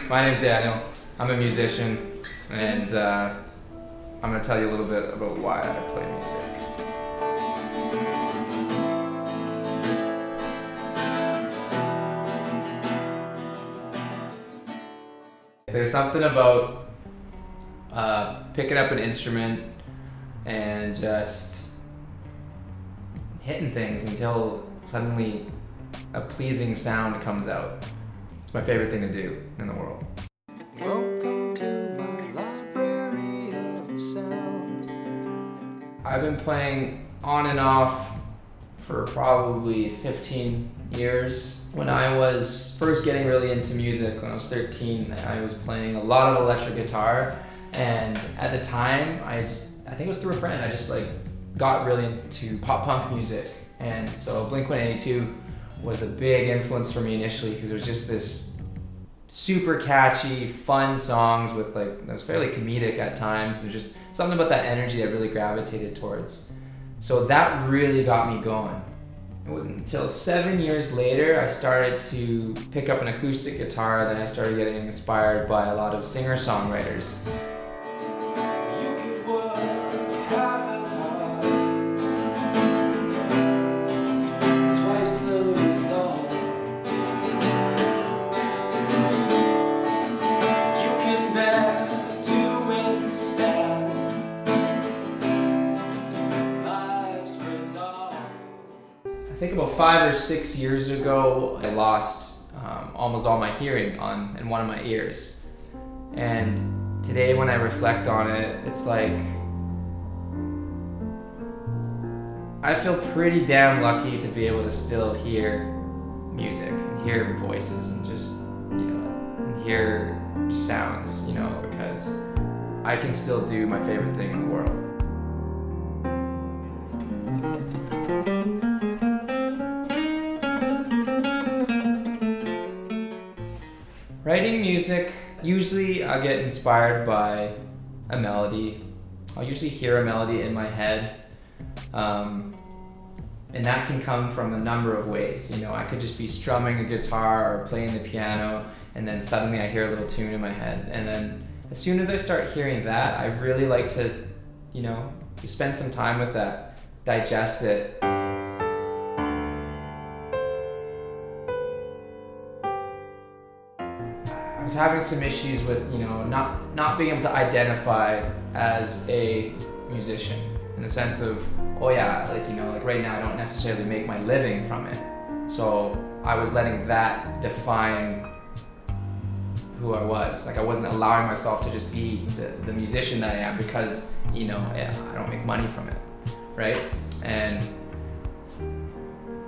My name's Daniel. I'm a musician, and I'm going to tell you a little bit about why I play music. There's something about picking up an instrument and just hitting things until suddenly a pleasing sound comes out. It's my favorite thing to do in the world. Welcome to my library of sound. I've been playing on and off for probably 15 years. When I was first getting really into music, when I was 13, I was playing a lot of electric guitar, and at the time, I think it was through a friend, I just got really into pop punk music, and so Blink-182 was a big influence for me initially because it was just this super catchy, fun songs with it was fairly comedic at times. There's just something about that energy I really gravitated towards. So that really got me going. It wasn't until 7 years later I started to pick up an acoustic guitar, then I started getting inspired by a lot of singer-songwriters. You could work half as hard, twice the result. You can bear to withstand this life's resolve. I think about 5 or 6 years ago, I lost almost all my hearing in one of my ears. And today when I reflect on it, it's like I feel pretty damn lucky to be able to still hear music and hear voices and just, and hear sounds, because I can still do my favorite thing in the world. Writing music, usually I get inspired by a melody. I'll usually hear a melody in my head, and that can come from a number of ways. I could just be strumming a guitar or playing the piano, and then suddenly I hear a little tune in my head. And then as soon as I start hearing that, I really like to, spend some time with that, digest it. I was having some issues with, not being able to identify as a musician in the sense of, right now I don't necessarily make my living from it. So I was letting that define who I was. I wasn't allowing myself to just be the musician that I am because, I don't make money from it, right?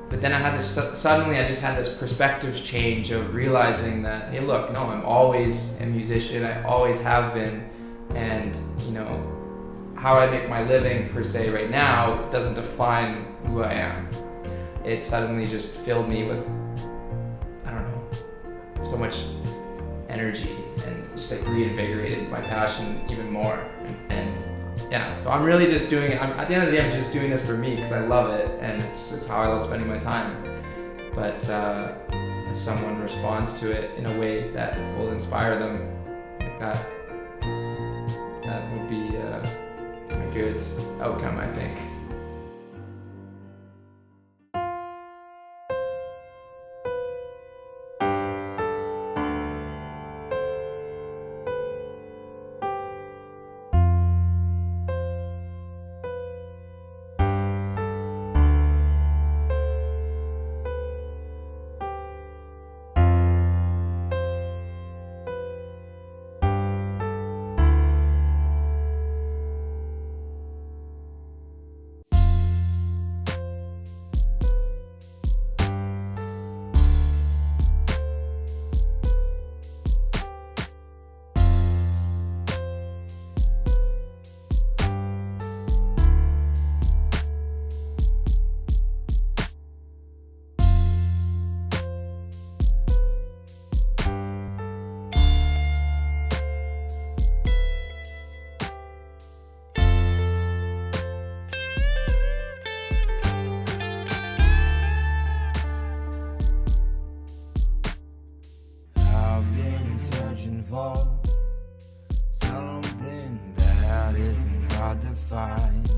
But then suddenly I just had this perspective change of realizing that, hey look, no, I'm always a musician, I always have been, and how I make my living per se right now doesn't define who I am. It suddenly just filled me with, so much energy and just reinvigorated my passion even more. And yeah, so I'm really just doing it. At the end of the day, I'm just doing this for me because I love it, and it's how I love spending my time. But if someone responds to it in a way that will inspire them, that would be a good outcome, I think. courage involved. Something that isn't hard to find.